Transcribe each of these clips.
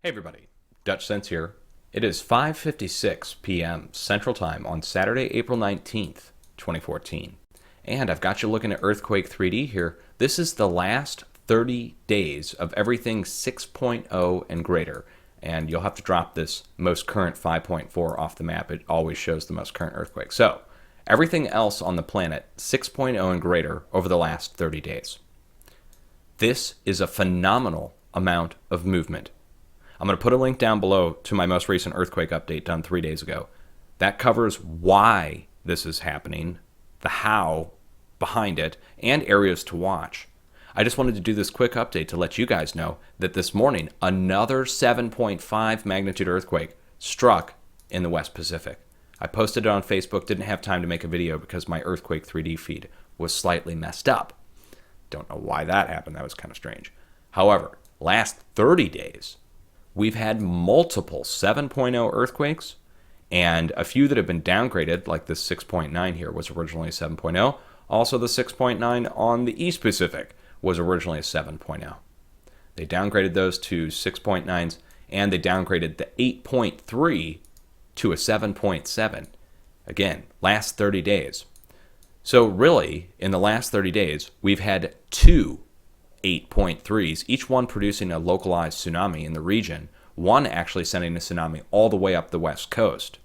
Hey everybody, Dutch Sense here. It is 5:56 p.m. Central Time on Saturday, April 19th, 2014. And I've got you looking at Earthquake 3D here. This is the last 30 days of everything 6.0 and greater. And you'll have to drop this most current 5.4 off the map. It always shows the most current earthquake. So, everything else on the planet 6.0 and greater over the last 30 days. This is a phenomenal amount of movement. I'm going to put a link down below to my most recent earthquake update done 3 days ago. That covers why this is happening, the how behind it, and areas to watch. I just wanted to do this quick update to let you guys know that this morning, another 7.5 magnitude earthquake struck in the West Pacific. I posted it on Facebook, didn't have time to make a video because my Earthquake 3D feed was slightly messed up. Don't know why that happened, that was kind of strange. However, last 30 days, we've had multiple 7.0 earthquakes and a few that have been downgraded, like this 6.9 here was originally a 7.0. Also, the 6.9 on the East Pacific was originally a 7.0. They downgraded those to 6.9s, and they downgraded the 8.3 to a 7.7. Again, last 30 days. So really, in the last 30 days, we've had two 8.3s, each one producing a localized tsunami in the region, one actually sending a tsunami all the way up the west coast.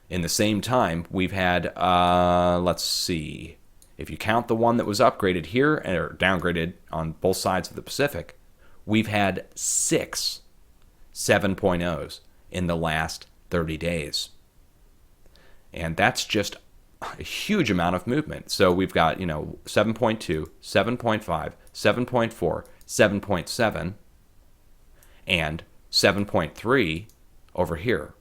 In the same time, we've had, let's see, if you count the one that was upgraded here, or downgraded on both sides of the Pacific, we've had 6 7.0s in the last 30 days. And that's just a huge amount of movement. So we've got, 7.2, 7.5, 7.4, 7.7, and 7.3 over here.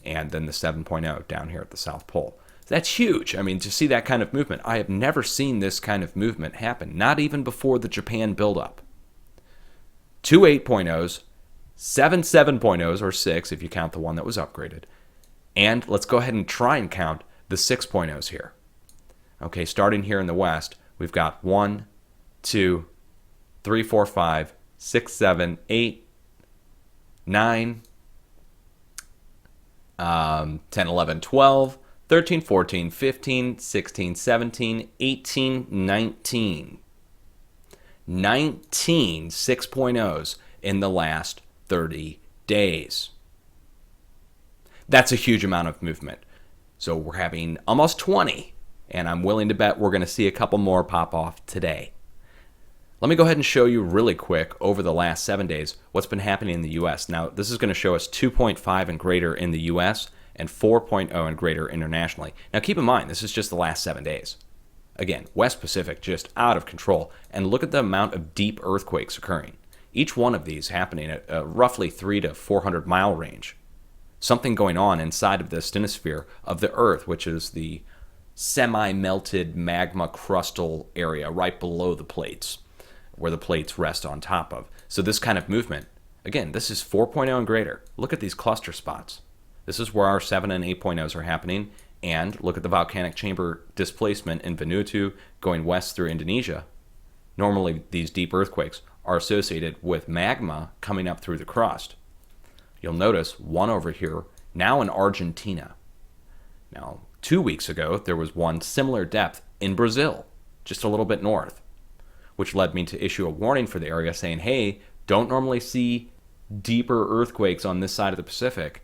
And then the 7.0 down here at the South Pole. That's huge. I mean, to see that kind of movement, I have never seen this kind of movement happen, not even before the Japan buildup. 2 8.0s, 7 7.0s, or 6 if you count the one that was upgraded. And let's go ahead and try and count the 6.0s here. Okay, starting here in the west, we've got 1, 2, 3, 4, 5, 6, 7, 8, 9, 10, 11, 12, 13, 14, 15, 16, 17, 18, 19. 19 6.0s in the last 30 days. That's a huge amount of movement. So we're having almost 20, and I'm willing to bet we're going to see a couple more pop off today. Let me go ahead and show you really quick over the last 7 days what's been happening in the U.S. Now, this is going to show us 2.5 and greater in the U.S. and 4.0 and greater internationally. Now, keep in mind, this is just the last 7 days. Again, West Pacific just out of control, and look at the amount of deep earthquakes occurring. Each one of these happening at a roughly 300 to 400 mile range. Something going on inside of the asthenosphere of the Earth, which is the semi-melted magma crustal area right below the plates, where the plates rest on top of. So this kind of movement, again, this is 4.0 and greater. Look at these cluster spots. This is where our 7 and 8.0s are happening, and look at the volcanic chamber displacement in Vanuatu going west through Indonesia. Normally, these deep earthquakes are associated with magma coming up through the crust. You'll notice one over here, now in Argentina. Now, 2 weeks ago, there was one similar depth in Brazil, just a little bit north, which led me to issue a warning for the area saying, hey, don't normally see deeper earthquakes on this side of the Pacific,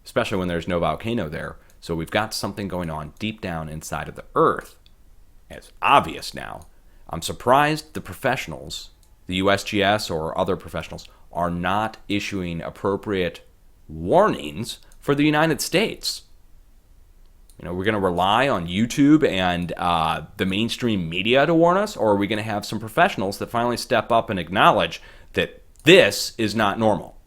especially when there's no volcano there. So we've got something going on deep down inside of the Earth. It's obvious now. I'm surprised the professionals, the USGS or other professionals, are not issuing appropriate warnings for the United States. We're going to rely on YouTube and the mainstream media to warn us, or are we going to have some professionals that finally step up and acknowledge that this is not normal?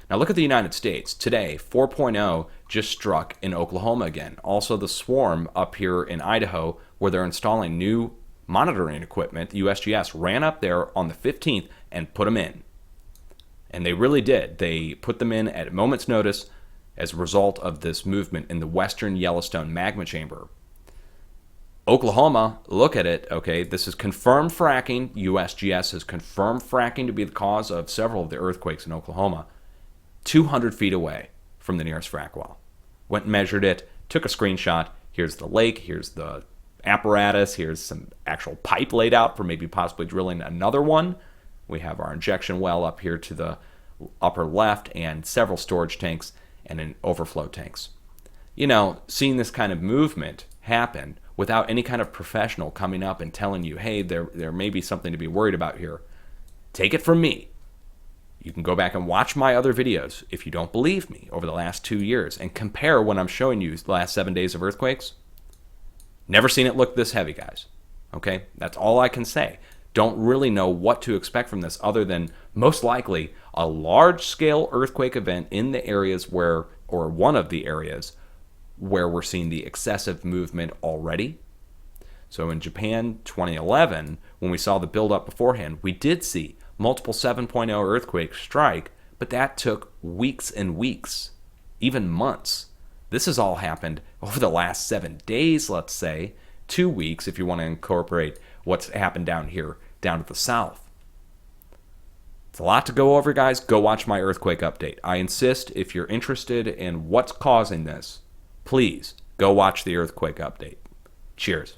Now look at the United States. Today, 4.0 just struck in Oklahoma again. Also the swarm up here in Idaho, where they're installing new monitoring equipment. The USGS ran up there on the 15th and put them in. And they really did. They put them in at a moment's notice as a result of this movement in the western Yellowstone magma chamber. Oklahoma, look at it, okay? This is confirmed fracking. USGS has confirmed fracking to be the cause of several of the earthquakes in Oklahoma. 200 feet away from the nearest frac well. Went and measured it, took a screenshot. Here's the lake, here's the apparatus, here's some actual pipe laid out for maybe possibly drilling another one. We have our injection well up here to the upper left and several storage tanks and an overflow tanks. You know, seeing this kind of movement happen without any kind of professional coming up and telling you, hey, there may be something to be worried about here. Take it from me. You can go back and watch my other videos if you don't believe me over the last 2 years and compare when I'm showing you the last 7 days of earthquakes. Never seen it look this heavy, guys. Okay? That's all I can say. Don't really know what to expect from this other than most likely a large-scale earthquake event in the areas where, or one of the areas where we're seeing the excessive movement already. So in Japan 2011, when we saw the buildup beforehand, we did see multiple 7.0 earthquakes strike, but that took weeks and weeks, even months. This has all happened over the last 7 days, let's say, 2 weeks if you want to incorporate what's happened down here, down to the south. It's a lot to go over, guys. Go watch my earthquake update. I insist, if you're interested in what's causing this, please go watch the earthquake update. Cheers.